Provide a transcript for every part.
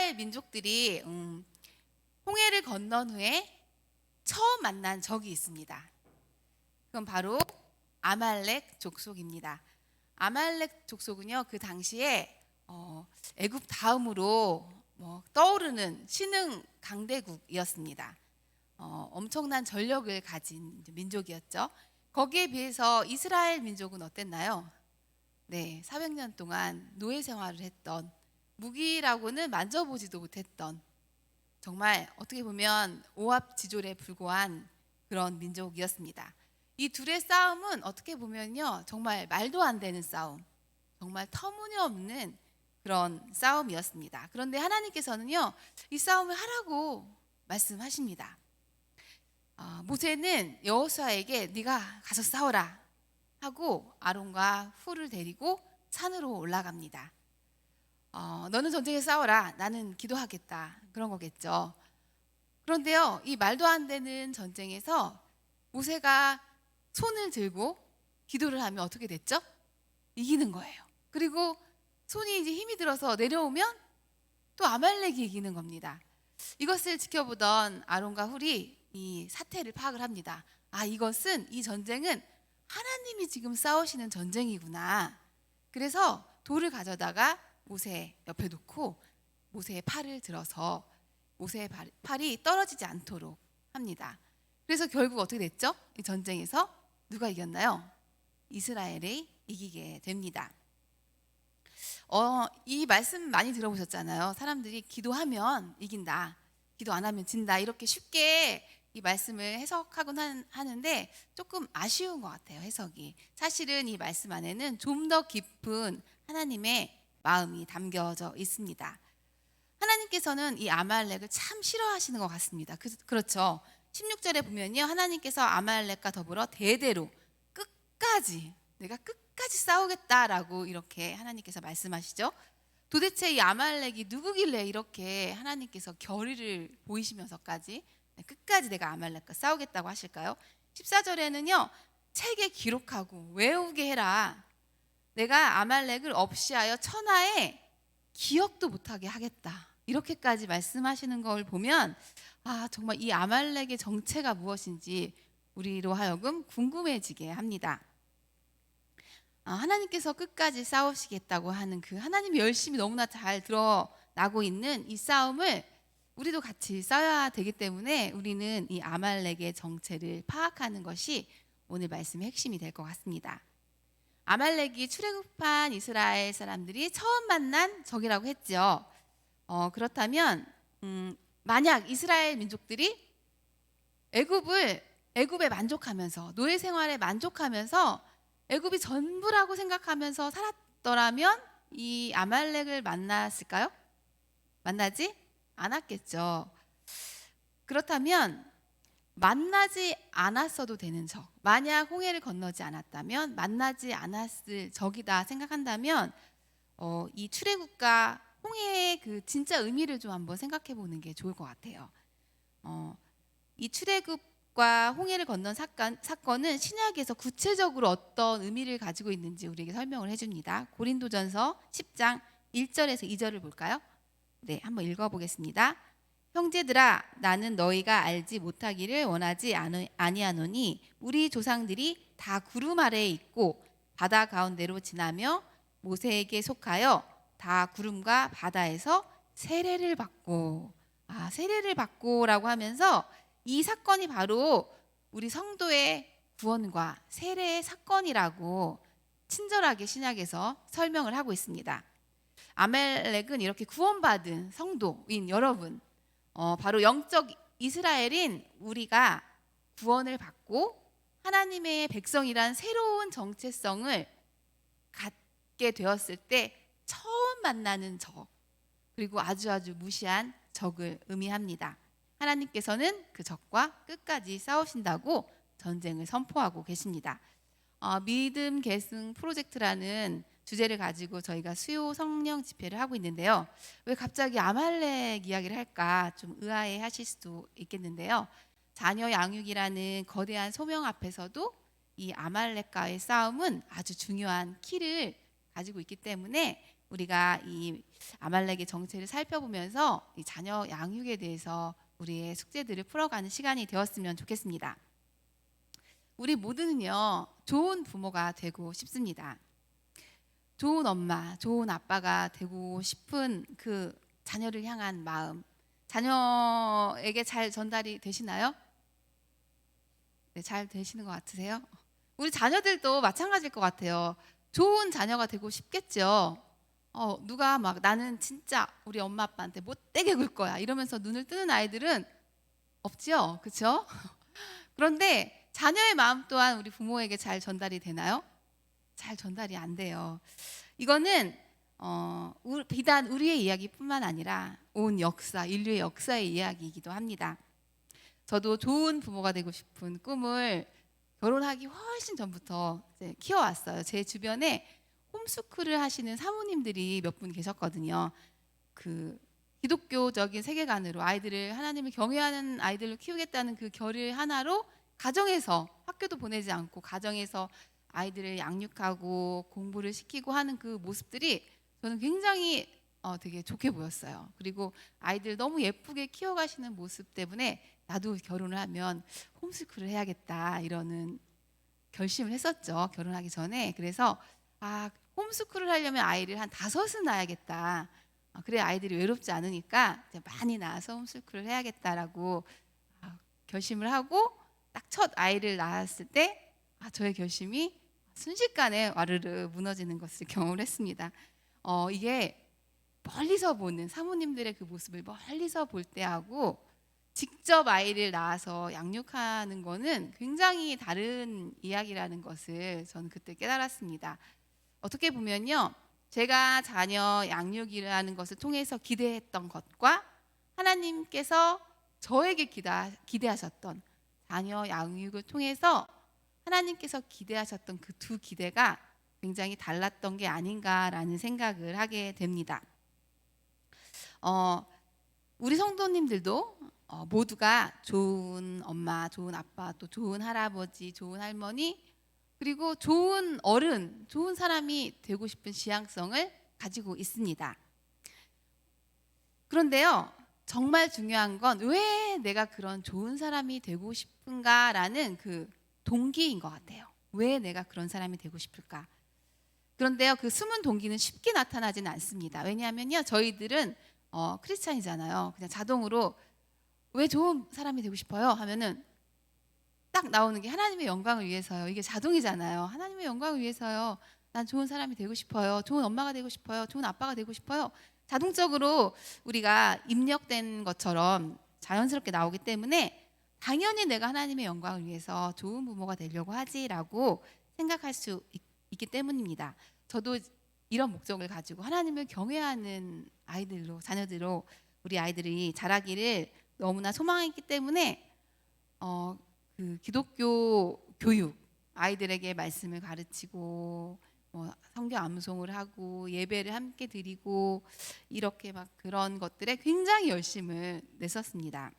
이스라엘 민족들이 홍해를 건넌 후에 처음 만난 적이 있습니다. 그건 바로 아말렉 족속입니다. 아말렉 족속은요, 그 당시에 애굽 다음으로 떠오르는 신흥 강대국이었습니다. 엄청난 전력을 가진 민족이었죠. 거기에 비해서 이스라엘 민족은 어땠나요? 네, 400년 동안 노예 생활을 했던, 무기라고는 만져보지도 못했던, 정말 어떻게 보면 오합지졸에 불과한 그런 민족이었습니다. 이 둘의 싸움은 어떻게 보면요, 정말 말도 안 되는 싸움, 정말 터무니없는 그런 싸움이었습니다. 그런데 하나님께서는요, 이 싸움을 하라고 말씀하십니다. 모세는 여호수아에게 네가 가서 싸워라 하고 아론과 훌을 데리고 산으로 올라갑니다. 너는 전쟁에 싸워라, 나는 기도하겠다, 그런 거겠죠. 그런데요, 이 말도 안 되는 전쟁에서 모세가 손을 들고 기도를 하면 어떻게 됐죠? 이기는 거예요. 그리고 손이 이제 힘이 들어서 내려오면 또 아말렉이 이기는 겁니다. 이것을 지켜보던 아론과 훌이 이 사태를 파악을 합니다. 이 전쟁은 하나님이 지금 싸우시는 전쟁이구나. 그래서 돌을 가져다가 모세 옆에 놓고 모세의 팔을 들어서 모세의 팔이 떨어지지 않도록 합니다. 그래서 결국 어떻게 됐죠? 이 전쟁에서 누가 이겼나요? 이스라엘이 이기게 됩니다. 이 말씀 많이 들어보셨잖아요. 사람들이 기도하면 이긴다, 기도 안 하면 진다, 이렇게 쉽게 이 말씀을 해석하곤 하는데 조금 아쉬운 것 같아요, 해석이. 사실은 이 말씀 안에는 좀 더 깊은 하나님의 마음이 담겨져 있습니다. 하나님께서는 이 아말렉을 참 싫어하시는 것 같습니다. 그렇죠. 16절에 보면요, 하나님께서 아말렉과 더불어 대대로 내가 끝까지 싸우겠다라고 이렇게 하나님께서 말씀하시죠. 도대체 이 아말렉이 누구길래 이렇게 하나님께서 결의를 보이시면서까지 끝까지 내가 아말렉과 싸우겠다고 하실까요? 14절에는요, 책에 기록하고 외우게 해라, 내가 아말렉을 없이하여 천하에 기억도 못하게 하겠다, 이렇게까지 말씀하시는 걸 보면 정말 이 아말렉의 정체가 무엇인지 우리로 하여금 궁금해지게 합니다. 하나님께서 끝까지 싸우시겠다고 하는 그 하나님의 열심이 너무나 잘 드러나고 있는 이 싸움을 우리도 같이 싸워야 되기 때문에 우리는 이 아말렉의 정체를 파악하는 것이 오늘 말씀의 핵심이 될 것 같습니다. 아말렉이 출애굽한 이스라엘 사람들이 처음 만난 적이라고 했죠. 그렇다면 만약 이스라엘 민족들이 애굽에 만족하면서, 노예 생활에 만족하면서 애굽이 전부라고 생각하면서 살았더라면 이 아말렉을 만났을까요? 만나지 않았겠죠. 그렇다면 만나지 않았어도 되는 적, 만약 홍해를 건너지 않았다면 만나지 않았을 적이다 생각한다면 이 출애굽과 홍해의 그 진짜 의미를 좀 한번 생각해 보는 게 좋을 것 같아요. 이 출애굽과 홍해를 건넌 사건은 신약에서 구체적으로 어떤 의미를 가지고 있는지 우리에게 설명을 해줍니다. 고린도전서 10장 1절에서 2절을 볼까요? 네, 한번 읽어보겠습니다. 형제들아, 나는 너희가 알지 못하기를 원하지 아니하노니 우리 조상들이 다 구름 아래에 있고 바다 가운데로 지나며 모세에게 속하여 다 구름과 바다에서 세례를 받고, 세례를 받고라고 하면서 이 사건이 바로 우리 성도의 구원과 세례의 사건이라고 친절하게 신약에서 설명을 하고 있습니다. 아말렉은 이렇게 구원받은 성도인 여러분, 바로 영적 이스라엘인 우리가 구원을 받고 하나님의 백성이란 새로운 정체성을 갖게 되었을 때 처음 만나는 적, 그리고 아주 무시한 적을 의미합니다. 하나님께서는 그 적과 끝까지 싸우신다고 전쟁을 선포하고 계십니다. 믿음 계승 프로젝트라는 주제를 가지고 저희가 수요 성령 집회를 하고 있는데요. 왜 갑자기 아말렉 이야기를 할까 좀 의아해 하실 수도 있겠는데요. 자녀 양육이라는 거대한 소명 앞에서도 이 아말렉과의 싸움은 아주 중요한 키를 가지고 있기 때문에 우리가 이 아말렉의 정체를 살펴보면서 이 자녀 양육에 대해서 우리의 숙제들을 풀어가는 시간이 되었으면 좋겠습니다. 우리 모두는요, 좋은 부모가 되고 싶습니다. 좋은 엄마, 좋은 아빠가 되고 싶은 그 자녀를 향한 마음, 자녀에게 잘 전달이 되시나요? 네, 잘 되시는 것 같으세요? 우리 자녀들도 마찬가지일 것 같아요. 좋은 자녀가 되고 싶겠죠. 누가 막 나는 진짜 우리 엄마 아빠한테 못되게 굴 거야 이러면서 눈을 뜨는 아이들은 없지요, 그렇죠? 그런데 자녀의 마음 또한 우리 부모에게 잘 전달이 되나요? 잘 전달이 안 돼요. 이거는 비단 우리의 이야기뿐만 아니라 온 역사, 인류의 역사의 이야기이기도 합니다. 저도 좋은 부모가 되고 싶은 꿈을 결혼하기 훨씬 전부터 이제 키워왔어요. 제 주변에 홈스쿨을 하시는 사모님들이 몇 분 계셨거든요. 그 기독교적인 세계관으로 아이들을 하나님을 경외하는 아이들로 키우겠다는 그 결의 하나로 가정에서 학교도 보내지 않고 가정에서 아이들을 양육하고 공부를 시키고 하는 그 모습들이 저는 굉장히 되게 좋게 보였어요. 그리고 아이들 너무 예쁘게 키워가시는 모습 때문에 나도 결혼을 하면 홈스쿨을 해야겠다 이러는 결심을 했었죠. 결혼하기 전에. 그래서 홈스쿨을 하려면 아이를 한 5은 낳아야겠다. 그래 아이들이 외롭지 않으니까 이제 많이 낳아서 홈스쿨을 해야겠다라고 결심을 하고 딱 첫 아이를 낳았을 때 저의 결심이 순식간에 와르르 무너지는 것을 경험을 했습니다. 이게 멀리서 보는 사모님들의 그 모습을 멀리서 볼 때하고 직접 아이를 낳아서 양육하는 거는 굉장히 다른 이야기라는 것을 저는 그때 깨달았습니다. 어떻게 보면요, 제가 자녀 양육이라는 것을 통해서 기대했던 것과 하나님께서 저에게 기대하셨던 자녀 양육을 통해서 하나님께서 기대하셨던 그 두 기대가 굉장히 달랐던 게 아닌가라는 생각을 하게 됩니다. 우리 성도님들도 모두가 좋은 엄마, 좋은 아빠, 또 좋은 할아버지, 좋은 할머니, 그리고 좋은 어른, 좋은 사람이 되고 싶은 지향성을 가지고 있습니다. 그런데요, 정말 중요한 건 왜 내가 그런 좋은 사람이 되고 싶은가라는 그 동기인 것 같아요. 왜 내가 그런 사람이 되고 싶을까? 그런데요, 그 숨은 동기는 쉽게 나타나지는 않습니다. 왜냐하면요, 저희들은 크리스찬이잖아요. 그냥 자동으로 왜 좋은 사람이 되고 싶어요? 하면은 딱 나오는 게 하나님의 영광을 위해서요. 이게 자동이잖아요. 하나님의 영광을 위해서요. 난 좋은 사람이 되고 싶어요. 좋은 엄마가 되고 싶어요. 좋은 아빠가 되고 싶어요. 자동적으로 우리가 입력된 것처럼 자연스럽게 나오기 때문에 당연히 내가 하나님의 영광을 위해서 좋은 부모가 되려고 하지라고 생각할 수 있기 때문입니다. 저도 이런 목적을 가지고 하나님을 경외하는 아이들로, 자녀들로 우리 아이들이 자라기를 너무나 소망했기 때문에 그 기독교 교육, 아이들에게 말씀을 가르치고 성경 암송을 하고 예배를 함께 드리고 이렇게 막 그런 것들에 굉장히 열심을 냈었습니다.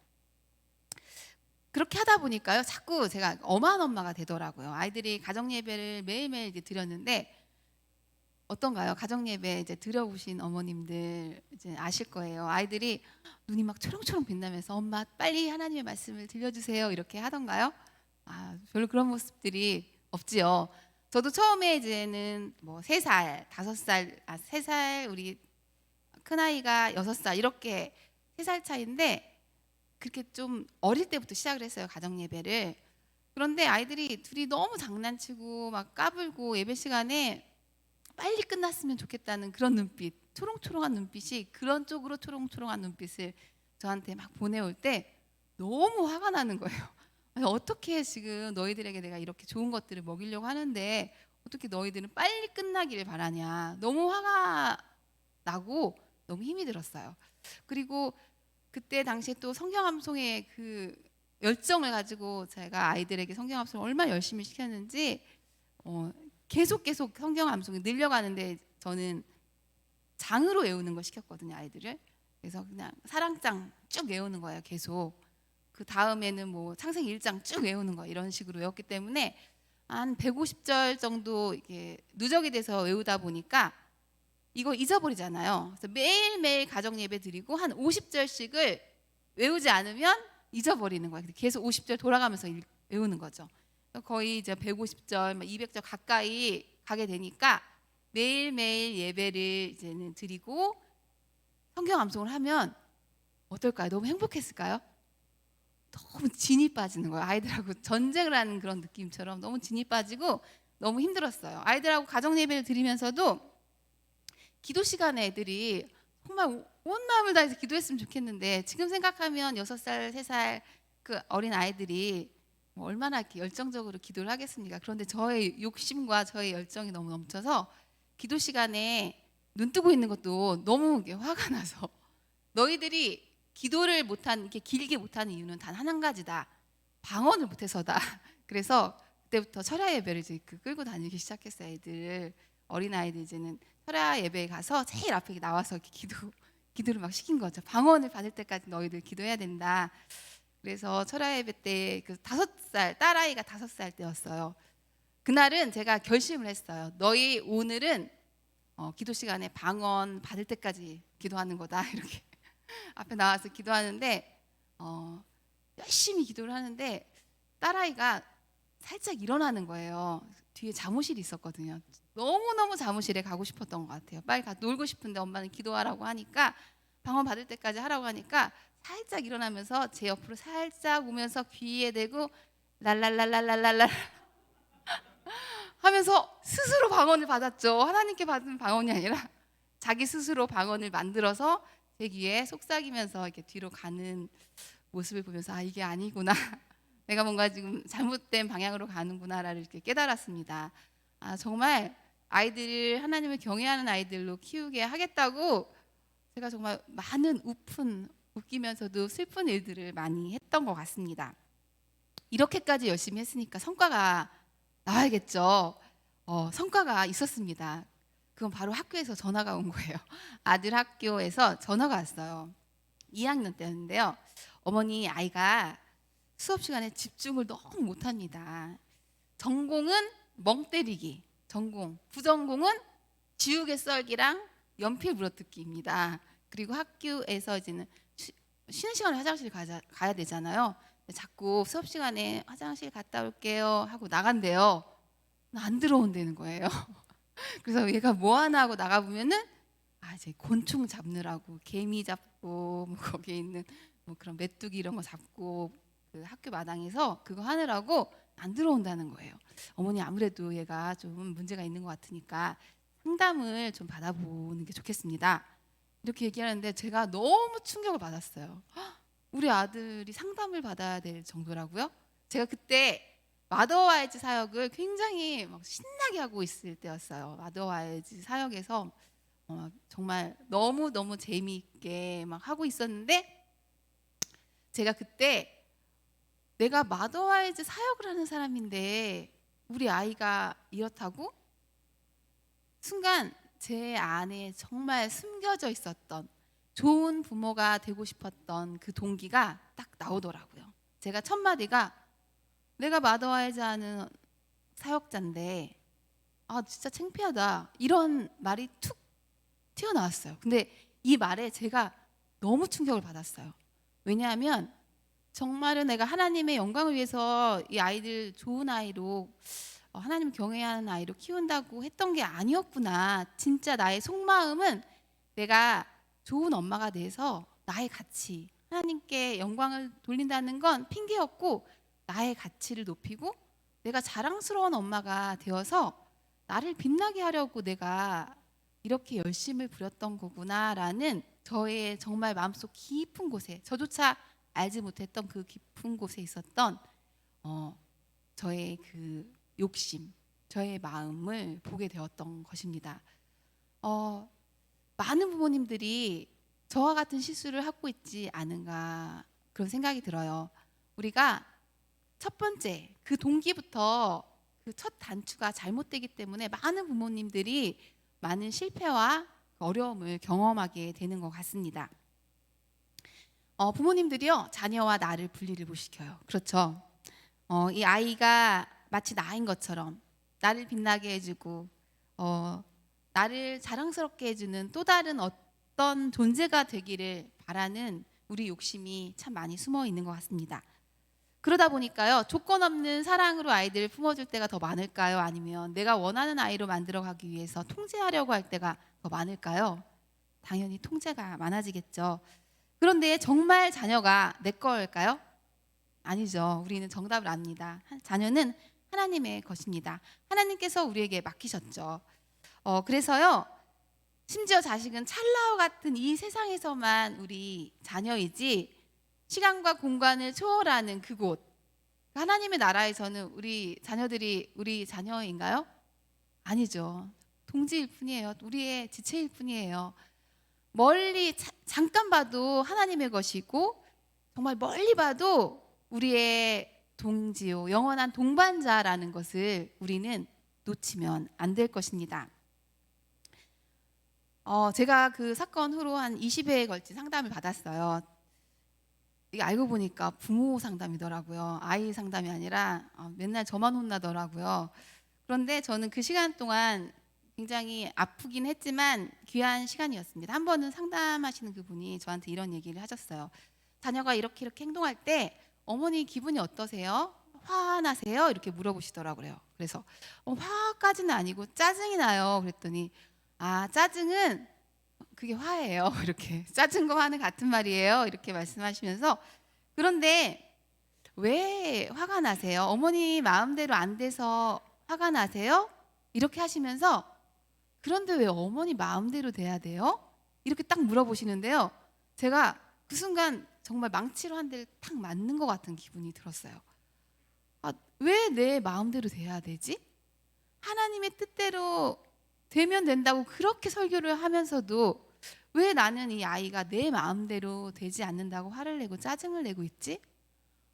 그렇게 하다 보니까요, 자꾸 제가 엄한 엄마가 되더라고요. 아이들이 가정 예배를 매일매일 이제 드렸는데 어떤가요? 가정 예배 이제 들어보신 어머님들 이제 아실 거예요. 아이들이 눈이 막 초롱초롱 빛나면서 엄마 빨리 하나님의 말씀을 들려주세요 이렇게 하던가요? 별로 그런 모습들이 없지요. 저도 처음에 이제는 뭐 3살, 5살, 3살 우리 큰 아이가 6살 이렇게 3살 차이인데 그렇게 좀 어릴 때부터 시작을 했어요, 가정 예배를. 그런데 아이들이 둘이 너무 장난치고 막 까불고 예배 시간에 빨리 끝났으면 좋겠다는 그런 눈빛, 초롱초롱한 눈빛이 그런 쪽으로 초롱초롱한 눈빛을 저한테 막 보내올 때 너무 화가 나는 거예요. 아니, 어떻게 지금 너희들에게 내가 이렇게 좋은 것들을 먹이려고 하는데 어떻게 너희들은 빨리 끝나기를 바라냐. 너무 화가 나고 너무 힘이 들었어요. 그리고 그때 당시에 또 성경 암송의 그 열정을 가지고 제가 아이들에게 성경 암송을 얼마나 열심히 시켰는지 계속 성경 암송이 늘려가는데 저는 장으로 외우는 걸 시켰거든요, 아이들을. 그래서 그냥 사랑장 쭉 외우는 거예요, 계속. 그 다음에는 뭐 창세기 1장 쭉 외우는 거 이런 식으로 외웠기 때문에 한 150절 정도 이게 누적이 돼서 외우다 보니까 이거 잊어버리잖아요. 그래서 매일매일 가정 예배 드리고 한 50절씩을 외우지 않으면 잊어버리는 거예요. 계속 50절 돌아가면서 외우는 거죠. 거의 이제 150절, 200절 가까이 가게 되니까 매일매일 예배를 이제는 드리고 성경 암송을 하면 어떨까요? 너무 행복했을까요? 너무 진이 빠지는 거예요. 아이들하고 전쟁을 하는 그런 느낌처럼 너무 진이 빠지고 너무 힘들었어요. 아이들하고 가정 예배를 드리면서도 기도 시간에 애들이 정말 온 마음을 다해서 기도했으면 좋겠는데 지금 생각하면 6살, 3살 그 어린 아이들이 얼마나 이렇게 열정적으로 기도를 하겠습니까? 그런데 저의 욕심과 저의 열정이 너무 넘쳐서 기도 시간에 눈 뜨고 있는 것도 너무 화가 나서 너희들이 기도를 못한 이렇게 길게 못하는 이유는 단 한 가지다. 방언을 못해서다. 그래서 그때부터 철야 예배를 이제 끌고 다니기 시작했어요. 애들 어린 아이들 이제는 철야 예배에 가서 제일 앞에 나와서 이렇게 기도를 막 시킨 거죠. 방언을 받을 때까지 너희들 기도해야 된다. 그래서 철야 예배 때 그 5살 딸아이가 5살 때였어요. 그날은 제가 결심을 했어요. 너희 오늘은 기도 시간에 방언 받을 때까지 기도하는 거다. 이렇게 앞에 나와서 기도하는데 열심히 기도를 하는데 딸아이가 살짝 일어나는 거예요. 뒤에 잠옷실이 있었거든요. 너무너무 잠옷실에 가고 싶었던 것 같아요. 빨리 놀고 싶은데 엄마는 기도하라고 하니까 방언 받을 때까지 하라고 하니까 살짝 일어나면서 제 옆으로 살짝 오면서 귀에 대고 랄랄랄랄랄랄 하면서 스스로 방언을 받았죠. 하나님께 받은 방언이 아니라 자기 스스로 방언을 만들어서 제 귀에 속삭이면서 이렇게 뒤로 가는 모습을 보면서 아 이게 아니구나. 내가 뭔가 지금 잘못된 방향으로 가는구나를 이렇게 깨달았습니다. 아 정말 아이들을 하나님을 경외하는 아이들로 키우게 하겠다고 제가 정말 많은 웃기면서도 슬픈 일들을 많이 했던 것 같습니다. 이렇게까지 열심히 했으니까 성과가 나와야겠죠. 성과가 있었습니다. 그건 바로 학교에서 전화가 온 거예요. 아들 학교에서 전화가 왔어요. 2학년 때였는데요. 어머니 아이가 수업 시간에 집중을 너무 못합니다. 전공은 멍 때리기 전공, 부전공은 지우개 썰기랑 연필 물어뜯기입니다. 그리고 학교에서 이제는 쉬는 시간에 화장실 가야 되잖아요. 자꾸 수업 시간에 화장실 갔다 올게요 하고 나간대요. 안 들어온다는 거예요. 그래서 얘가 뭐 하나 하고 나가 보면은 이제 곤충 잡느라고 개미 잡고 뭐 거기에 있는 뭐 그런 메뚜기 이런 거 잡고 그 학교 마당에서 그거 하느라고 안 들어온다는 거예요. 어머니 아무래도 얘가 좀 문제가 있는 것 같으니까 상담을 좀 받아보는 게 좋겠습니다. 이렇게 얘기하는데 제가 너무 충격을 받았어요. 우리 아들이 상담을 받아야 될 정도라고요? 제가 그때 마더와이즈 사역을 굉장히 막 신나게 하고 있을 때였어요. 마더와이즈 사역에서 정말 너무 재미있게 막 하고 있었는데 제가 그때 내가 마더와이즈 사역을 하는 사람인데 우리 아이가 이렇다고? 순간 제 안에 정말 숨겨져 있었던 좋은 부모가 되고 싶었던 그 동기가 딱 나오더라고요. 제가 첫 마디가 내가 마더와이즈 하는 사역자인데 진짜 창피하다 이런 말이 툭 튀어나왔어요. 근데 이 말에 제가 너무 충격을 받았어요. 왜냐하면 정말은 내가 하나님의 영광을 위해서 이 아이들 좋은 아이로 하나님 경외하는 아이로 키운다고 했던 게 아니었구나. 진짜 나의 속마음은 내가 좋은 엄마가 돼서 나의 가치, 하나님께 영광을 돌린다는 건 핑계였고 나의 가치를 높이고 내가 자랑스러운 엄마가 되어서 나를 빛나게 하려고 내가 이렇게 열심을 부렸던 거구나라는 저의 정말 마음속 깊은 곳에 저조차 알지 못했던 그 깊은 곳에 있었던 저의 그 욕심, 저의 마음을 보게 되었던 것입니다. 많은 부모님들이 저와 같은 실수를 하고 있지 않은가 그런 생각이 들어요. 우리가 첫 번째 그 동기부터 그 첫 단추가 잘못되기 때문에 많은 부모님들이 많은 실패와 어려움을 경험하게 되는 것 같습니다. 부모님들이요 자녀와 나를 분리를 못 시켜요. 그렇죠. 이 아이가 마치 나인 것처럼 나를 빛나게 해주고 나를 자랑스럽게 해주는 또 다른 어떤 존재가 되기를 바라는 우리 욕심이 참 많이 숨어 있는 것 같습니다. 그러다 보니까요, 조건 없는 사랑으로 아이들을 품어줄 때가 더 많을까요? 아니면 내가 원하는 아이로 만들어가기 위해서 통제하려고 할 때가 더 많을까요? 당연히 통제가 많아지겠죠. 그런데 정말 자녀가 내 걸까요? 아니죠. 우리는 정답을 압니다. 자녀는 하나님의 것입니다. 하나님께서 우리에게 맡기셨죠. 그래서요, 심지어 자식은 찰나와 같은 이 세상에서만 우리 자녀이지, 시간과 공간을 초월하는 그곳, 하나님의 나라에서는 우리 자녀들이 우리 자녀인가요? 아니죠. 동지일 뿐이에요. 우리의 지체일 뿐이에요. 멀리 잠깐 봐도 하나님의 것이고, 정말 멀리 봐도 우리의 동지요, 영원한 동반자라는 것을 우리는 놓치면 안 될 것입니다. 제가 그 사건 후로 한 20회에 걸친 상담을 받았어요. 이게 알고 보니까 부모 상담이더라고요. 아이 상담이 아니라 맨날 저만 혼나더라고요. 그런데 저는 그 시간 동안 굉장히 아프긴 했지만 귀한 시간이었습니다. 한 번은 상담하시는 그분이 저한테 이런 얘기를 하셨어요. 자녀가 이렇게 행동할 때 어머니 기분이 어떠세요? 화나세요? 이렇게 물어보시더라고요. 그래서 화까지는 아니고 짜증이 나요. 그랬더니 짜증은 그게 화예요. 이렇게 짜증과 화는 같은 말이에요. 이렇게 말씀하시면서, 그런데 왜 화가 나세요? 어머니 마음대로 안 돼서 화가 나세요? 이렇게 하시면서, 그런데 왜 어머니 마음대로 돼야 돼요? 이렇게 딱 물어보시는데요. 제가 그 순간 정말 망치로 한 대를 탁 맞는 것 같은 기분이 들었어요. 왜 내 마음대로 돼야 되지? 하나님의 뜻대로 되면 된다고 그렇게 설교를 하면서도 왜 나는 이 아이가 내 마음대로 되지 않는다고 화를 내고 짜증을 내고 있지?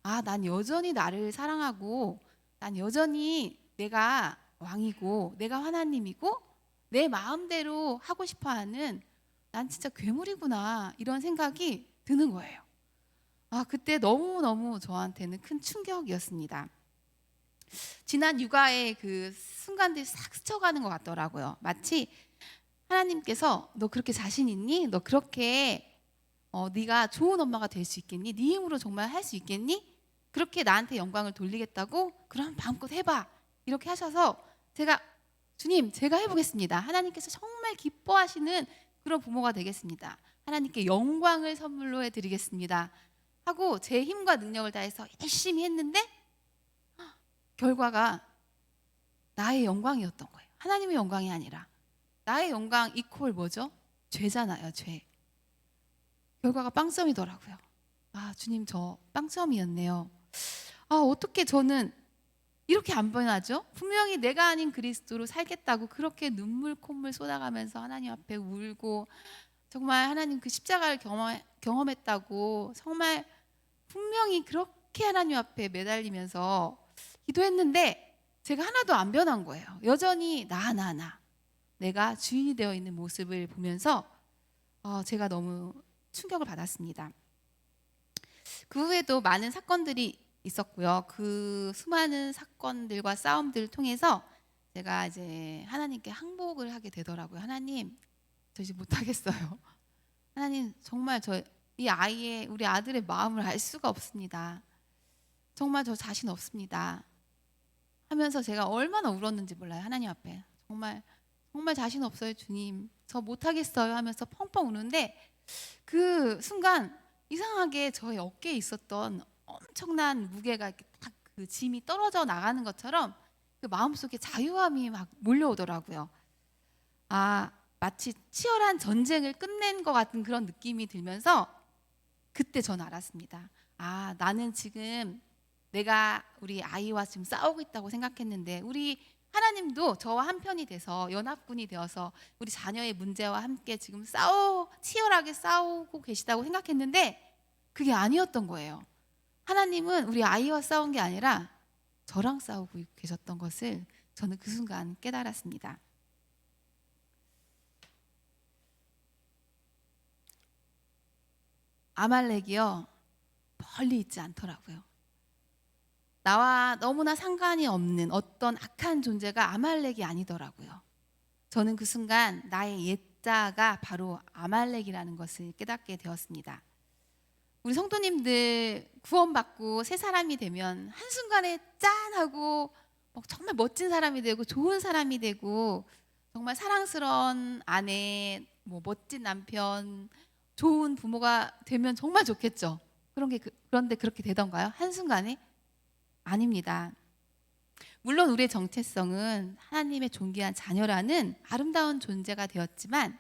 난 여전히 나를 사랑하고, 난 여전히 내가 왕이고 내가 하나님이고 내 마음대로 하고 싶어하는, 난 진짜 괴물이구나, 이런 생각이 드는 거예요. 그때 너무너무 저한테는 큰 충격이었습니다. 지난 육아의 그 순간들이 싹 스쳐가는 것 같더라고요. 마치 하나님께서 너 그렇게 자신 있니? 너 그렇게 네가 좋은 엄마가 될 수 있겠니? 네 힘으로 정말 할 수 있겠니? 그렇게 나한테 영광을 돌리겠다고? 그럼 마음껏 해봐. 이렇게 하셔서 주님, 제가 해보겠습니다. 하나님께서 정말 기뻐하시는 그런 부모가 되겠습니다. 하나님께 영광을 선물로 해드리겠습니다 하고 제 힘과 능력을 다해서 열심히 했는데 결과가 나의 영광이었던 거예요. 하나님의 영광이 아니라 나의 영광 이퀄 뭐죠? 죄잖아요, 죄. 결과가 빵점이더라고요. 주님, 저 빵점이었네요. 어떻게 저는 이렇게 안 변하죠? 분명히 내가 아닌 그리스도로 살겠다고 그렇게 눈물 콧물 쏟아가면서 하나님 앞에 울고, 정말 하나님 그 십자가를 경험했다고 정말 분명히 그렇게 하나님 앞에 매달리면서 기도했는데 제가 하나도 안 변한 거예요. 여전히 나 내가 주인이 되어 있는 모습을 보면서 제가 너무 충격을 받았습니다. 그 후에도 많은 사건들이 있었고요. 그 수많은 사건들과 싸움들을 통해서 제가 이제 하나님께 항복을 하게 되더라고요. 하나님, 저 이제 못하겠어요. 하나님, 정말 우리 아들의 마음을 알 수가 없습니다. 정말 저 자신 없습니다 하면서 제가 얼마나 울었는지 몰라요. 하나님 앞에 정말 자신 없어요, 주님. 저 못하겠어요 하면서 펑펑 우는데, 그 순간 이상하게 저의 어깨에 있었던 엄청난 무게가 이렇게 딱 그 짐이 떨어져 나가는 것처럼 그 마음속에 자유함이 막 몰려오더라고요. 마치 치열한 전쟁을 끝낸 것 같은 그런 느낌이 들면서 그때 전 알았습니다. 나는 지금 내가 우리 아이와 지금 싸우고 있다고 생각했는데 우리 하나님도 저와 한편이 돼서 연합군이 되어서 우리 자녀의 문제와 함께 지금 치열하게 싸우고 계시다고 생각했는데 그게 아니었던 거예요. 하나님은 우리 아이와 싸운 게 아니라 저랑 싸우고 계셨던 것을 저는 그 순간 깨달았습니다. 아말렉이요, 멀리 있지 않더라고요. 나와 너무나 상관이 없는 어떤 악한 존재가 아말렉이 아니더라고요. 저는 그 순간 나의 옛자가 바로 아말렉이라는 것을 깨닫게 되었습니다. 우리 성도님들 구원받고 새 사람이 되면 한순간에 짠 하고 정말 멋진 사람이 되고 좋은 사람이 되고 정말 사랑스러운 아내, 멋진 남편, 좋은 부모가 되면 정말 좋겠죠. 그런데 그렇게 되던가요? 한순간에? 아닙니다. 물론 우리의 정체성은 하나님의 존귀한 자녀라는 아름다운 존재가 되었지만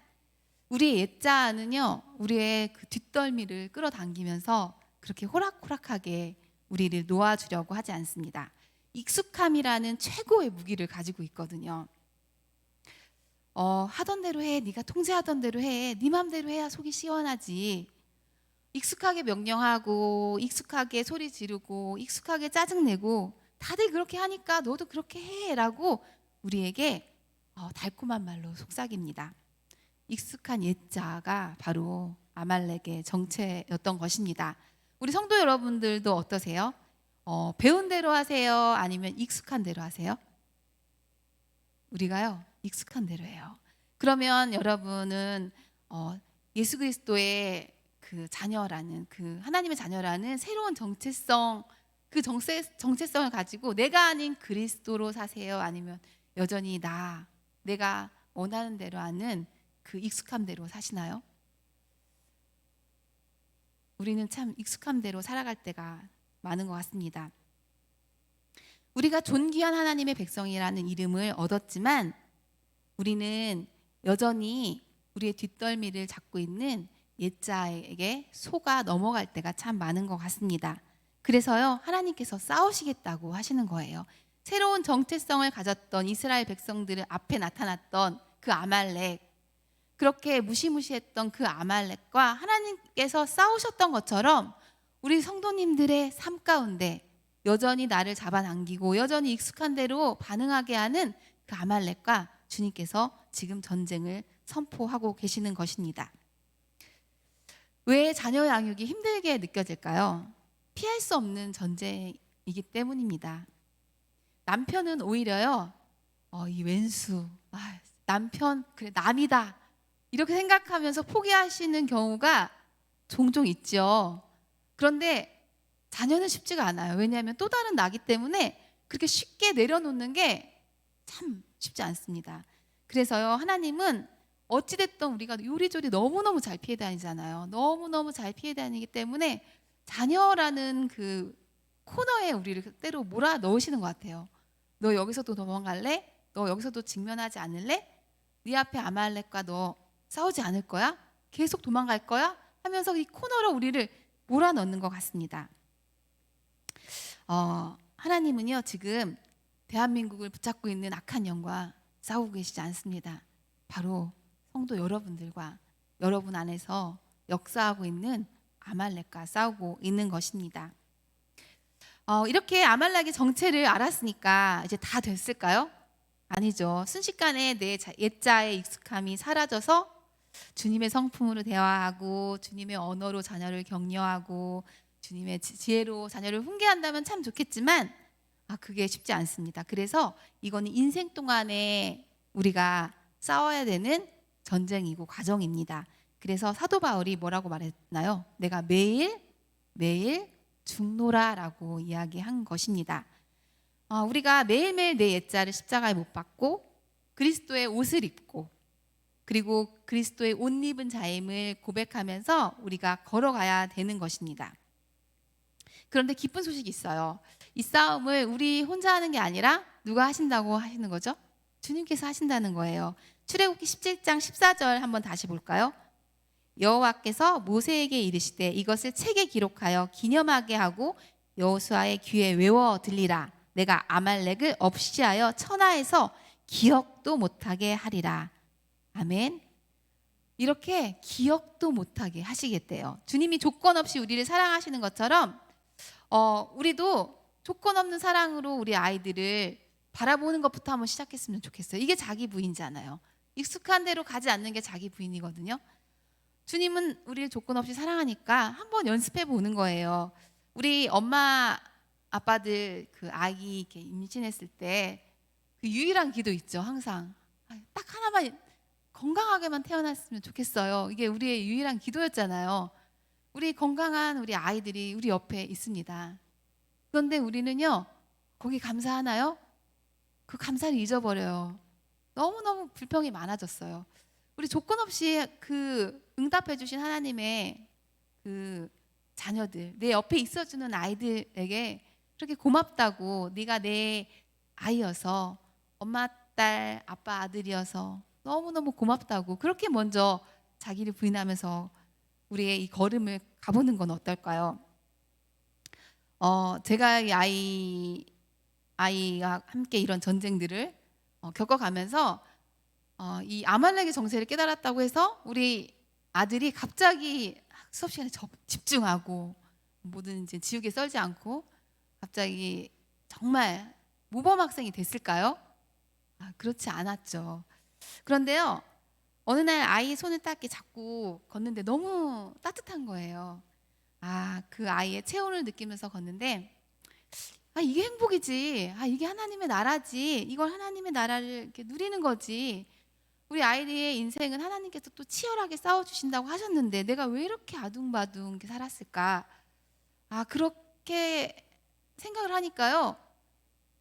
우리의 옛자는요, 우리의 그 뒷덜미를 끌어당기면서 그렇게 호락호락하게 우리를 놓아주려고 하지 않습니다. 익숙함이라는 최고의 무기를 가지고 있거든요. 하던 대로 해, 네가 통제하던 대로 해, 네 맘대로 해야 속이 시원하지. 익숙하게 명령하고 익숙하게 소리 지르고 익숙하게 짜증내고 다들 그렇게 하니까 너도 그렇게 해라고 우리에게 달콤한 말로 속삭입니다. 익숙한 옛자가 바로 아말렉의 정체였던 것입니다. 우리 성도 여러분들도 어떠세요? 배운 대로 하세요? 아니면 익숙한 대로 하세요? 우리가요, 익숙한 대로 해요. 그러면 여러분은 예수 그리스도의 그 자녀라는, 그 하나님의 자녀라는 새로운 정체성, 그 정체성을 가지고 내가 아닌 그리스도로 사세요? 아니면 여전히 내가 원하는 대로 하는 그 익숙함대로 사시나요? 우리는 참 익숙함대로 살아갈 때가 많은 것 같습니다. 우리가 존귀한 하나님의 백성이라는 이름을 얻었지만 우리는 여전히 우리의 뒷덜미를 잡고 있는 옛자에게 속아 넘어갈 때가 참 많은 것 같습니다. 그래서요, 하나님께서 싸우시겠다고 하시는 거예요. 새로운 정체성을 가졌던 이스라엘 백성들 앞에 나타났던 그 아말렉, 그렇게 무시무시했던 그 아말렉과 하나님께서 싸우셨던 것처럼 우리 성도님들의 삶 가운데 여전히 나를 잡아당기고 여전히 익숙한 대로 반응하게 하는 그 아말렉과 주님께서 지금 전쟁을 선포하고 계시는 것입니다. 왜 자녀 양육이 힘들게 느껴질까요? 피할 수 없는 전쟁이기 때문입니다. 남편은 오히려요, 이 왼수, 남편 그래 남이다 이렇게 생각하면서 포기하시는 경우가 종종 있죠. 그런데 자녀는 쉽지가 않아요. 왜냐하면 또 다른 나기 때문에 그렇게 쉽게 내려놓는 게 참 쉽지 않습니다. 그래서요, 하나님은 어찌됐든 우리가 요리조리 너무너무 잘 피해 다니잖아요. 너무너무 잘 피해 다니기 때문에 자녀라는 그 코너에 우리를 때로 몰아 넣으시는 것 같아요. 너 여기서도 도망갈래? 너 여기서도 직면하지 않을래? 네 앞에 아말렉과 너 싸우지 않을 거야? 계속 도망갈 거야? 하면서 이 코너로 우리를 몰아넣는 것 같습니다. 하나님은요, 지금 대한민국을 붙잡고 있는 악한 영과 싸우고 계시지 않습니다. 바로 성도 여러분들과 여러분 안에서 역사하고 있는 아말렉과 싸우고 있는 것입니다. 이렇게 아말렉의 정체를 알았으니까 이제 다 됐을까요? 아니죠. 순식간에 내 옛자의 익숙함이 사라져서 주님의 성품으로 대화하고 주님의 언어로 자녀를 격려하고 주님의 지혜로 자녀를 훈계한다면 참 좋겠지만 그게 쉽지 않습니다. 그래서 이거는 인생 동안에 우리가 싸워야 되는 전쟁이고 과정입니다. 그래서 사도 바울이 뭐라고 말했나요? 내가 매일 죽노라라고 이야기한 것입니다. 우리가 매일매일 내 옛자를 십자가에 못 박고 그리스도의 옷을 입고 그리고 그리스도의 옷 입은 자임을 고백하면서 우리가 걸어가야 되는 것입니다. 그런데 기쁜 소식이 있어요. 이 싸움을 우리 혼자 하는 게 아니라 누가 하신다고 하시는 거죠? 주님께서 하신다는 거예요. 출애굽기 17장 14절 한번 다시 볼까요? 여호와께서 모세에게 이르시되 이것을 책에 기록하여 기념하게 하고 여호수아의 귀에 외워 들리라. 내가 아말렉을 없이하여 천하에서 기억도 못하게 하리라. 아멘. 이렇게 기억도 못하게 하시겠대요. 주님이 조건 없이 우리를 사랑하시는 것처럼 우리도 조건 없는 사랑으로 우리 아이들을 바라보는 것부터 한번 시작했으면 좋겠어요. 이게 자기 부인이잖아요. 익숙한 대로 가지 않는 게 자기 부인이거든요. 주님은 우리를 조건 없이 사랑하니까 한번 연습해 보는 거예요. 우리 엄마 아빠들 그 아기 이렇게 임신했을 때 그 유일한 기도 있죠. 항상 딱 하나만 건강하게만 태어났으면 좋겠어요. 이게 우리의 유일한 기도였잖아요. 우리 건강한 우리 아이들이 우리 옆에 있습니다. 그런데 우리는요, 거기 감사하나요? 그 감사를 잊어버려요. 너무너무 불평이 많아졌어요. 우리 조건 없이 그 응답해 주신 하나님의 그 자녀들, 내 옆에 있어주는 아이들에게 그렇게 고맙다고, 네가 내 아이여서, 엄마 딸 아빠 아들이어서 너무너무 고맙다고 그렇게 먼저 자기를 부인하면서 우리의 이 걸음을 가보는 건 어떨까요? 제가 이 아이와 함께 이런 전쟁들을 겪어가면서 이 아말렉의 정체를 깨달았다고 해서 우리 아들이 갑자기 수업 시간에 집중하고 뭐든 이제 지우개 썰지 않고 갑자기 정말 모범 학생이 됐을까요? 그렇지 않았죠. 그런데요, 어느 날 아이 손을 딱 잡고 걷는데 너무 따뜻한 거예요. 그 아이의 체온을 느끼면서 걷는데, 이게 행복이지. 이게 하나님의 나라지. 이걸 하나님의 나라를 이렇게 누리는 거지. 우리 아이의 인생은 하나님께서 또 치열하게 싸워주신다고 하셨는데 내가 왜 이렇게 아둥바둥 이렇게 살았을까? 그렇게 생각을 하니까요,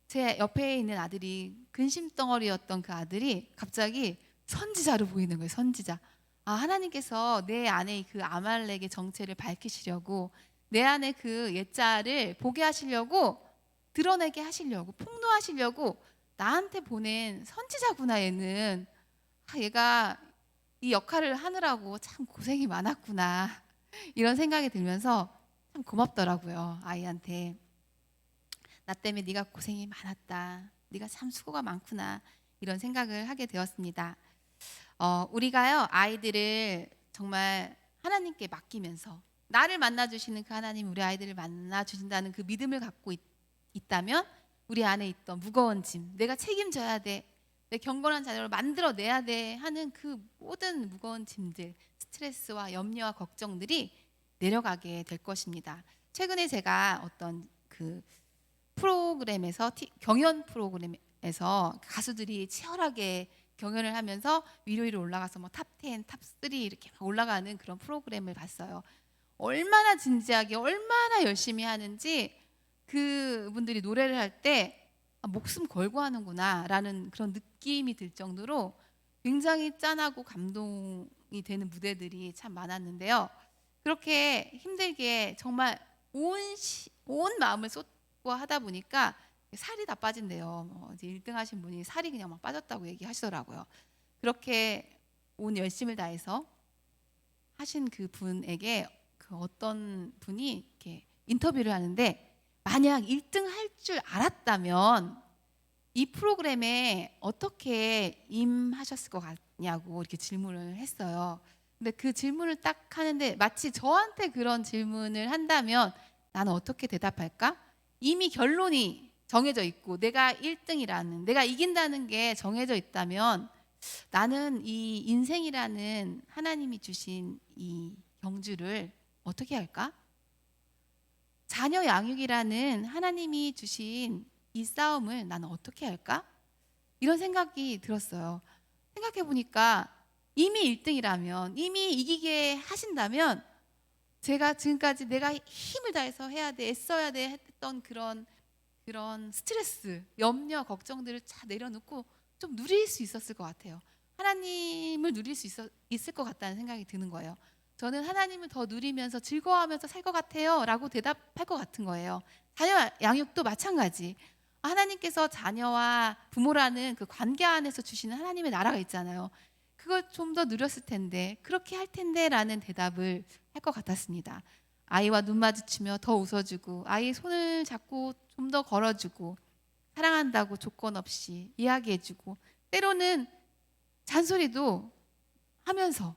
제 옆에 있는 아들이, 근심덩어리였던 그 아들이 갑자기 선지자로 보이는 거예요. 선지자. 하나님께서 내 안에 그 아말렉의 정체를 밝히시려고, 내 안에 그 옛자를 보게 하시려고, 드러내게 하시려고, 폭로하시려고 나한테 보낸 선지자구나. 얘는 얘가 이 역할을 하느라고 참 고생이 많았구나, 이런 생각이 들면서 참 고맙더라고요. 아이한테 나 때문에 네가 고생이 많았다, 네가 참 수고가 많구나, 이런 생각을 하게 되었습니다. 우리가요, 아이들을 정말 하나님께 맡기면서, 나를 만나주시는 그 하나님 우리 아이들을 만나주신다는 그 믿음을 갖고 있다면 우리 안에 있던 무거운 짐, 내가 책임져야 돼, 내 경건한 자녀를 만들어내야 돼 하는 그 모든 무거운 짐들, 스트레스와 염려와 걱정들이 내려가게 될 것입니다. 최근에 제가 어떤 그 프로그램에서, 경연 프로그램에서 가수들이 치열하게 경연을 하면서 위로 위로 올라가서 뭐 탑 10, 탑 3 이렇게 막 올라가는 그런 프로그램을 봤어요. 얼마나 진지하게, 얼마나 열심히 하는지 그분들이 노래를 할 때 목숨 걸고 하는구나 라는 그런 느낌이 들 정도로 굉장히 짠하고 감동이 되는 무대들이 참 많았는데요. 그렇게 힘들게 정말 온 마음을 쏟고 하다 보니까 살이 다 빠진대요. 이제 1등 하신 분이 살이 그냥 막 빠졌다고 얘기하시더라고요. 그렇게 온 열심을 다해서 하신 그 분에게 그 어떤 분이 이렇게 인터뷰를 하는데, 만약 1등 할 줄 알았다면 이 프로그램에 어떻게 임하셨을 것 같냐고 이렇게 질문을 했어요. 근데 그 질문을 딱 하는데 마치 저한테 그런 질문을 한다면 나는 어떻게 대답할까? 이미 결론이 정해져 있고 내가 1등이라는, 내가 이긴다는 게 정해져 있다면 나는 이 인생이라는 하나님이 주신 이 경주를 어떻게 할까? 자녀 양육이라는 하나님이 주신 이 싸움을 나는 어떻게 할까? 이런 생각이 들었어요. 생각해 보니까 이미 1등이라면, 이미 이기게 하신다면 제가 지금까지 내가 힘을 다해서 해야 돼, 애써야 돼 했던 그런 스트레스, 염려, 걱정들을 다 내려놓고 좀 누릴 수 있었을 것 같아요. 하나님을 누릴 수 있을 것 같다는 생각이 드는 거예요. 저는 하나님을 더 누리면서 즐거워하면서 살 것 같아요 라고 대답할 것 같은 거예요. 자녀 양육도 마찬가지. 하나님께서 자녀와 부모라는 그 관계 안에서 주시는 하나님의 나라가 있잖아요. 그걸 좀 더 누렸을 텐데, 그렇게 할 텐데 라는 대답을 할 것 같았습니다. 아이와 눈 마주치며 더 웃어주고, 아이의 손을 잡고 좀 더 걸어주고, 사랑한다고 조건 없이 이야기해주고, 때로는 잔소리도 하면서,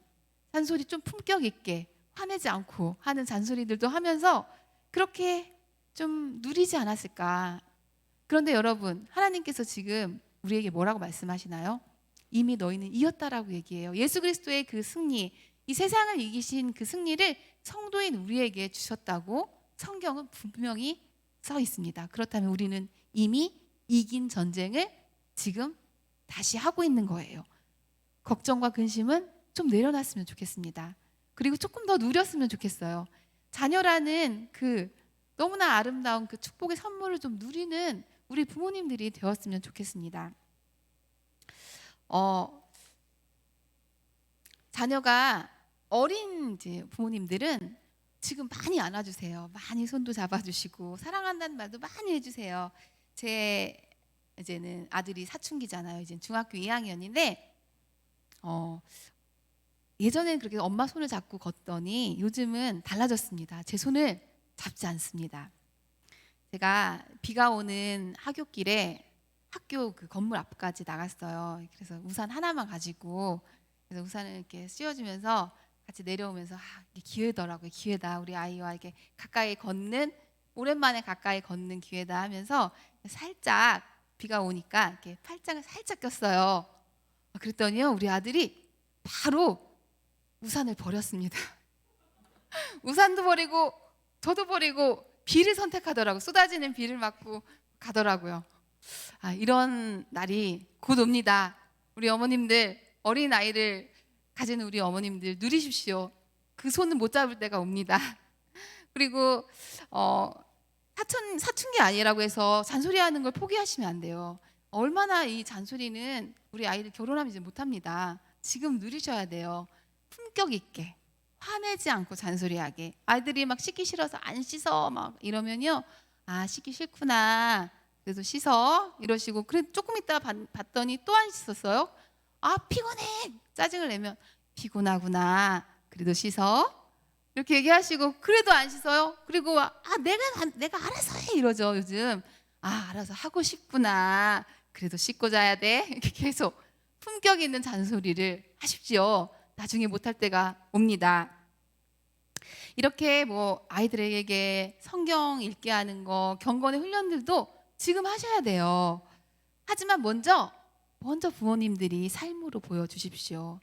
잔소리 좀 품격 있게 화내지 않고 하는 잔소리들도 하면서 그렇게 좀 누리지 않았을까. 그런데 여러분, 하나님께서 지금 우리에게 뭐라고 말씀하시나요? 이미 너희는 이겼다라고 얘기해요. 예수 그리스도의 그 승리, 이 세상을 이기신 그 승리를 성도인 우리에게 주셨다고 성경은 분명히 써 있습니다. 그렇다면 우리는 이미 이긴 전쟁을 지금 다시 하고 있는 거예요. 걱정과 근심은 좀 내려놨으면 좋겠습니다. 그리고 조금 더 누렸으면 좋겠어요. 자녀라는 그 너무나 아름다운 그 축복의 선물을 좀 누리는 우리 부모님들이 되었으면 좋겠습니다. 자녀가 어린 이제 부모님들은 지금 많이 안아주세요. 많이 손도 잡아주시고 사랑한다는 말도 많이 해주세요. 제 이제는 아들이 사춘기잖아요. 이제 중학교 2학년인데 예전엔 그렇게 엄마 손을 잡고 걷더니 요즘은 달라졌습니다. 제 손을 잡지 않습니다. 제가 비가 오는 하굣길에 학교 그 건물 앞까지 나갔어요. 그래서 우산 하나만 가지고 그래서 우산을 이렇게 씌워주면서 같이 내려오면서 이게 기회더라고요. 기회다. 우리 아이와 이렇게 가까이 걷는 오랜만에 가까이 걷는 기회다 하면서 살짝 비가 오니까 이렇게 팔짱을 살짝 꼈어요. 그랬더니요 우리 아들이 바로 우산을 버렸습니다. 우산도 버리고 저도 버리고 비를 선택하더라고요. 쏟아지는 비를 맞고 가더라고요. 이런 날이 곧 옵니다. 우리 어머님들 어린 아이를 가진 우리 어머님들 누리십시오. 그 손은 못 잡을 때가 옵니다. 그리고 사춘기 아니라고 해서 잔소리하는 걸 포기하시면 안 돼요. 얼마나 이 잔소리는 우리 아이들 결혼하면 이제 못합니다. 지금 누리셔야 돼요. 품격 있게 화내지 않고 잔소리하게. 아이들이 막 씻기 싫어서 안 씻어 막 이러면요 씻기 싫구나 그래도 씻어 이러시고 그래 조금 있다 봤더니 또 안 씻었어요. 피곤해 짜증을 내면 피곤하구나 그래도 씻어 이렇게 얘기하시고 그래도 안 씻어요. 그리고 내가 알아서 해 이러죠. 요즘 알아서 하고 싶구나 그래도 씻고 자야 돼 이렇게 계속 품격 있는 잔소리를 하십시오. 나중에 못할 때가 옵니다. 이렇게 뭐 아이들에게 성경 읽게 하는 거 경건의 훈련들도 지금 하셔야 돼요. 하지만 먼저 부모님들이 삶으로 보여주십시오.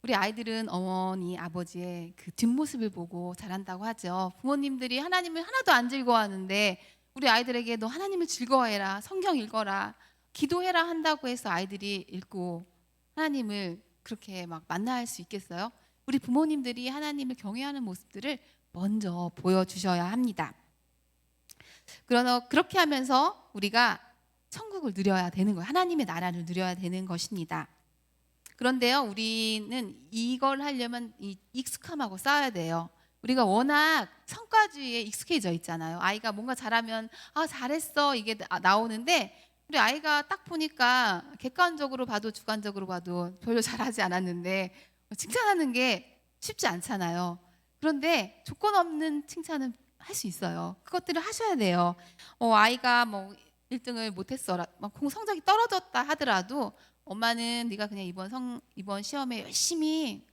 우리 아이들은 어머니 아버지의 그 뒷모습을 보고 자란다고 하죠. 부모님들이 하나님을 하나도 안 즐거워하는데 우리 아이들에게 너 하나님을 즐거워해라 성경 읽어라 기도해라 한다고 해서 아이들이 읽고 하나님을 그렇게 막 만날 수 있겠어요? 우리 부모님들이 하나님을 경외하는 모습들을 먼저 보여주셔야 합니다. 그렇게 하면서 우리가 천국을 누려야 되는 거예요. 하나님의 나라를 누려야 되는 것입니다. 그런데요, 우리는 이걸 하려면 익숙함하고 싸워야 돼요. 우리가 워낙 성과주의에 익숙해져 있잖아요. 아이가 뭔가 잘하면 잘했어 이게 나오는데 우리 아이가 딱 보니까 객관적으로 봐도 주관적으로 봐도 별로 잘하지 않았는데 칭찬하는 게 쉽지 않잖아요. 그런데 조건 없는 칭찬은 할 수 있어요. 그것들을 하셔야 돼요. 아이가 뭐 1등을 못했어, 성적이 떨어졌다 하더라도 엄마는 네가 그냥 이번 시험에 열심히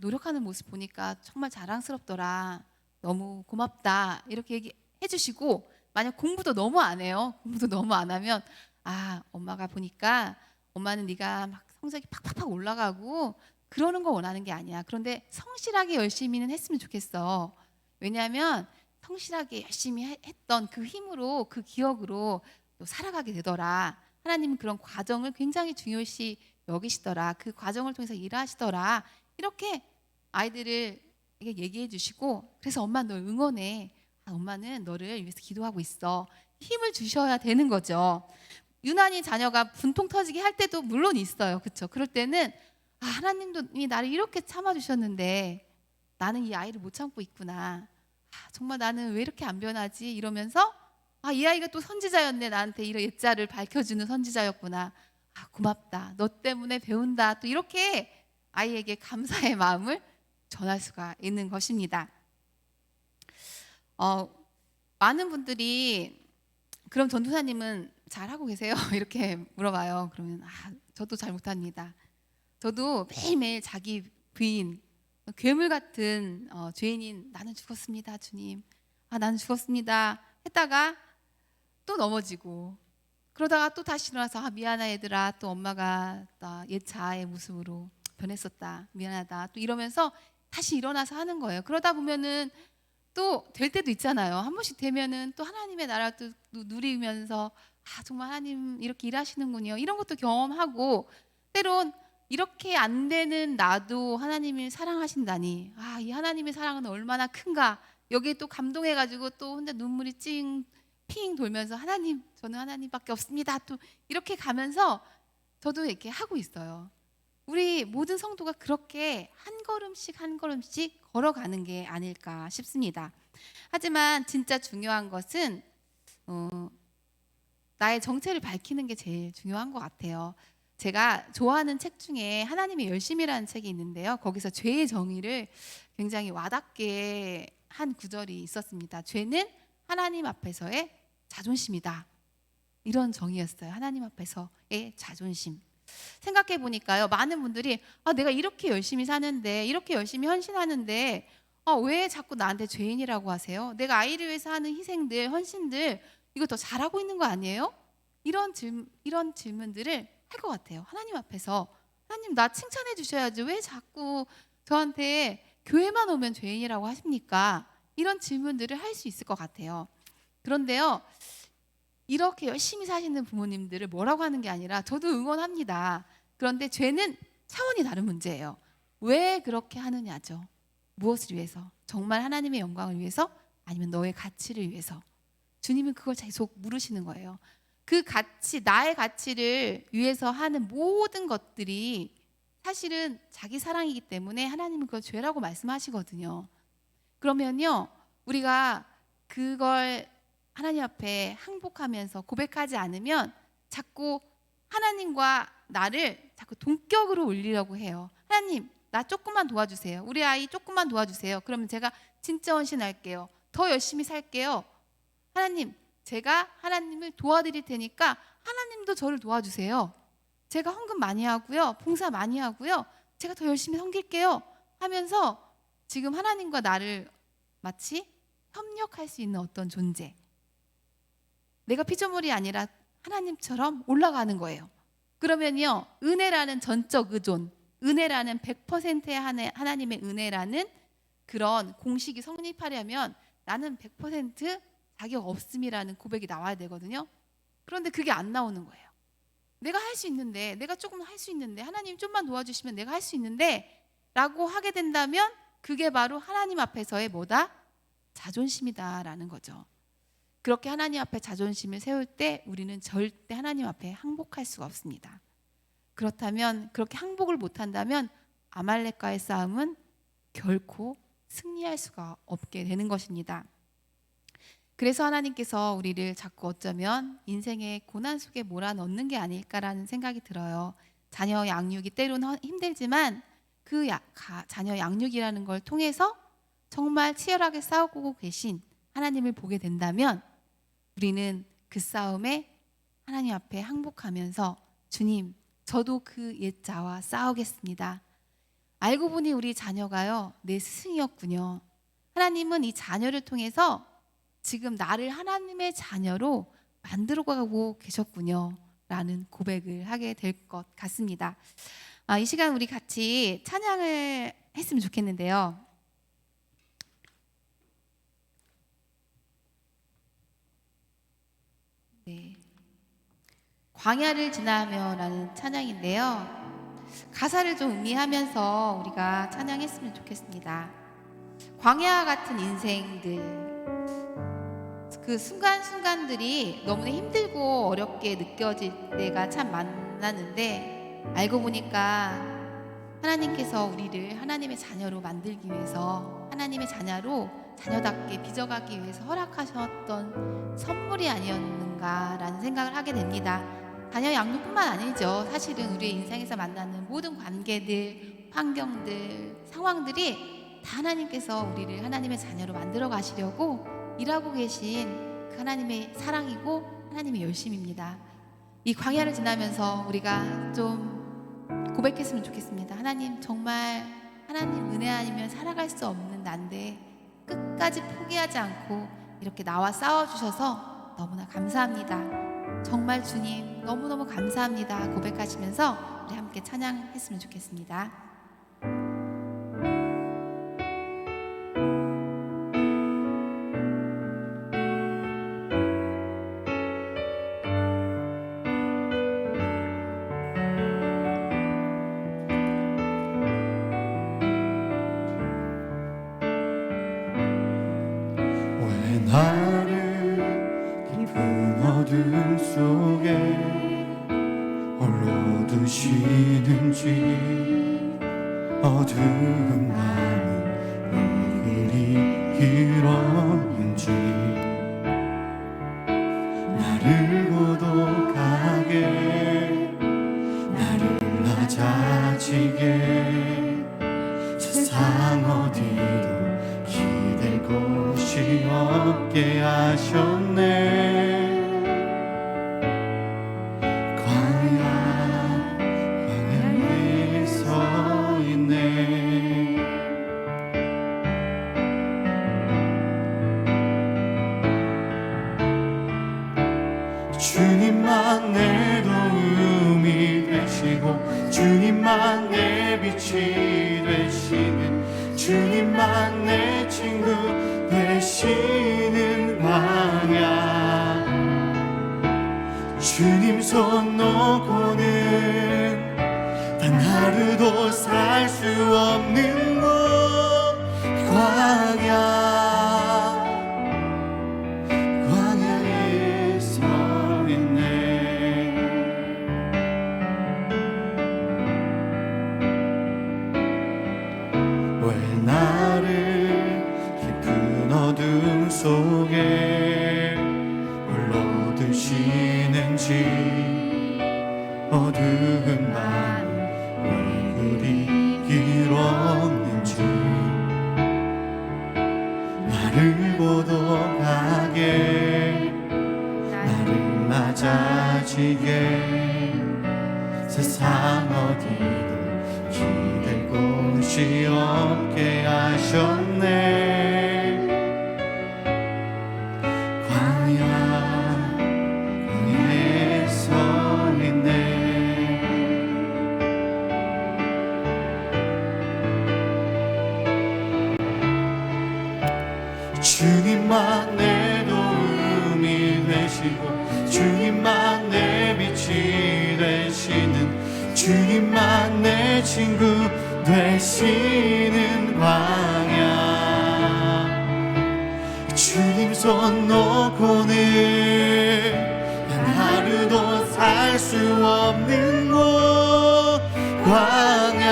노력하는 모습 보니까 정말 자랑스럽더라. 너무 고맙다. 이렇게 얘기해 주시고 만약 공부도 너무 안 해요. 공부도 너무 안 하면 엄마가 보니까 엄마는 네가 막 성적이 팍팍팍 올라가고 그러는 거 원하는 게 아니야. 그런데 성실하게 열심히는 했으면 좋겠어. 왜냐하면 성실하게 열심히 했던 그 힘으로 그 기억으로 또 살아가게 되더라. 하나님은 그런 과정을 굉장히 중요시 여기시더라. 그 과정을 통해서 일하시더라. 이렇게 아이들을 얘기해 주시고 그래서 엄마 널 응원해. 엄마는 너를 위해서 기도하고 있어. 힘을 주셔야 되는 거죠. 유난히 자녀가 분통 터지게 할 때도 물론 있어요. 그렇죠? 그럴 때는 하나님도 나를 이렇게 참아주셨는데 나는 이 아이를 못 참고 있구나. 정말 나는 왜 이렇게 안 변하지? 이러면서 이 아이가 또 선지자였네. 나한테 이런 옛자를 밝혀주는 선지자였구나. 고맙다. 너 때문에 배운다. 또 이렇게 아이에게 감사의 마음을 전할 수가 있는 것입니다. 많은 분들이 그럼 전도사님은 잘하고 계세요? 이렇게 물어봐요. 그러면 저도 잘 못합니다. 저도 매일매일 자기 부인 괴물 같은 죄인인 나는 죽었습니다 주님 나는 죽었습니다 했다가 또 넘어지고 그러다가 또 다시 일어나서 미안해 얘들아 또 엄마가 나 옛 자아의 모습으로 변했었다 미안하다 또 이러면서 다시 일어나서 하는 거예요. 그러다 보면은 또 될 때도 있잖아요. 한 번씩 되면은 또 하나님의 나라를 또 누리면서 정말 하나님 이렇게 일하시는군요 이런 것도 경험하고 때론 이렇게 안 되는 나도 하나님이 사랑하신다니, 이 하나님의 사랑은 얼마나 큰가. 여기에 또 감동해가지고 또 혼자 눈물이 핑 돌면서, 하나님, 저는 하나님밖에 없습니다. 또 이렇게 가면서 저도 이렇게 하고 있어요. 우리 모든 성도가 그렇게 한 걸음씩 한 걸음씩 걸어가는 게 아닐까 싶습니다. 하지만 진짜 중요한 것은 나의 정체를 밝히는 게 제일 중요한 것 같아요. 제가 좋아하는 책 중에 하나님의 열심이라는 책이 있는데요. 거기서 죄의 정의를 굉장히 와닿게 한 구절이 있었습니다. 죄는 하나님 앞에서의 자존심이다. 이런 정의였어요. 하나님 앞에서의 자존심. 생각해 보니까요, 많은 분들이 내가 이렇게 열심히 사는데, 이렇게 열심히 헌신하는데 왜 자꾸 나한테 죄인이라고 하세요? 내가 아이를 위해서 하는 희생들, 헌신들, 이거 더 잘하고 있는 거 아니에요? 이런 질문들을 할 것 같아요. 하나님 앞에서, 하나님, 나 칭찬해 주셔야지 왜 자꾸 저한테 교회만 오면 죄인이라고 하십니까? 이런 질문들을 할 수 있을 것 같아요. 그런데요, 이렇게 열심히 사시는 부모님들을 뭐라고 하는 게 아니라 저도 응원합니다. 그런데 죄는 차원이 다른 문제예요. 왜 그렇게 하느냐죠. 무엇을 위해서? 정말 하나님의 영광을 위해서? 아니면 너의 가치를 위해서? 주님은 그걸 계속 물으시는 거예요. 그 가치, 나의 가치를 위해서 하는 모든 것들이 사실은 자기 사랑이기 때문에 하나님은 그걸 죄라고 말씀하시거든요. 그러면요, 우리가 그걸 하나님 앞에 항복하면서 고백하지 않으면 자꾸 하나님과 나를 자꾸 동격으로 올리려고 해요. 하나님, 나 조금만 도와주세요. 우리 아이 조금만 도와주세요. 그러면 제가 진짜 헌신할게요. 더 열심히 살게요. 하나님, 제가 하나님을 도와드릴 테니까 하나님도 저를 도와주세요. 제가 헌금 많이 하고요, 봉사 많이 하고요, 제가 더 열심히 섬길게요 하면서 지금 하나님과 나를 마치 협력할 수 있는 어떤 존재, 내가 피조물이 아니라 하나님처럼 올라가는 거예요. 그러면요, 은혜라는 전적 의존, 은혜라는 100%의 하나님의 은혜라는 그런 공식이 성립하려면 나는 100% 자격 없음이라는 고백이 나와야 되거든요. 그런데 그게 안 나오는 거예요. 내가 할 수 있는데, 내가 조금 할 수 있는데, 하나님 좀만 도와주시면 내가 할 수 있는데 라고 하게 된다면 그게 바로 하나님 앞에서의 뭐다? 자존심이다라는 거죠. 그렇게 하나님 앞에 자존심을 세울 때 우리는 절대 하나님 앞에 항복할 수가 없습니다. 그렇다면, 그렇게 항복을 못한다면 아말렉과의 싸움은 결코 승리할 수가 없게 되는 것입니다. 그래서 하나님께서 우리를 자꾸 어쩌면 인생의 고난 속에 몰아넣는 게 아닐까라는 생각이 들어요. 자녀 양육이 때로는 힘들지만 그 자녀 양육이라는 걸 통해서 정말 치열하게 싸우고 계신 하나님을 보게 된다면 우리는 그 싸움에 하나님 앞에 항복하면서, 주님, 저도 그 옛 자와 싸우겠습니다. 알고 보니 우리 자녀가요, 내 스승이었군요. 하나님은 이 자녀를 통해서 지금 나를 하나님의 자녀로 만들어가고 계셨군요 라는 고백을 하게 될 것 같습니다. 이 시간 우리 같이 찬양을 했으면 좋겠는데요. 네, 광야를 지나며라는 찬양인데요. 가사를 좀 음미하면서 우리가 찬양했으면 좋겠습니다. 광야 같은 인생들, 그 순간순간들이 너무나 힘들고 어렵게 느껴질 때가 참 많았는데, 알고 보니까 하나님께서 우리를 하나님의 자녀로 만들기 위해서, 하나님의 자녀답게 빚어가기 위해서 허락하셨던 선물이 아니었는가라는 생각을 하게 됩니다. 자녀 양육뿐만 아니죠. 사실은 우리의 인생에서 만나는 모든 관계들, 환경들, 상황들이 다 하나님께서 우리를 하나님의 자녀로 만들어 가시려고 일하고 계신 그 하나님의 사랑이고 하나님의 열심입니다. 이 광야를 지나면서 우리가 좀 고백했으면 좋겠습니다. 하나님, 정말 하나님 은혜 아니면 살아갈 수 없는 난데 끝까지 포기하지 않고 이렇게 나와 싸워주셔서 너무나 감사합니다. 정말 주님 너무너무 감사합니다 고백하시면서 우리 함께 찬양했으면 좋겠습니다. 어두시는지 어두운 마음은 왜 그리 길었는지 나를 고독하게 나를 낮아지게 세상 어디도 기댈 곳이 없게 하셨네. 광야에 서 있네. 주님만 내 도움이 되시고 주님만 내 빛이 되시는 주님만 내 친구 되시는 광야. 주님 손 놓고는 단 하루도 살 수 없는 곳 광야. 광야에 서 있네. 왜 나를 깊은 어둠 속에 홀로 두시는지 어두운 밤 왜 그리 길었는지 나를 고독하게 나를 낮아지게 세상 어디도 기댈 곳이 없게 하셨네. 광야에 서 있네. 주님만 내 도움이 되시고 주님만 내 빛이 되시는 주님만 내 친구 되시는 광야. 주님 손 놓고는 단 하루도 살 수 없는 곳 광야.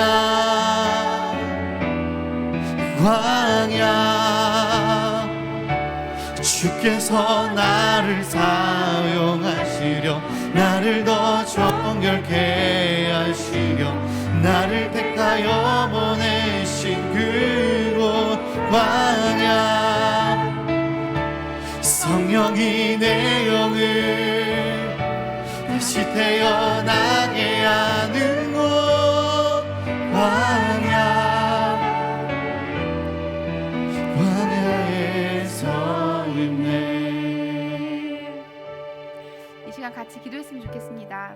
광야. 주께서 나를 사용하시려 나를 더 정결케 하시려 나를 택하여 보내신 그곳 광야. 성령이 내 영을 다시 태어나게 하는 곳 광야. 광야에 서 있네. 이 시간 같이 기도했으면 좋겠습니다.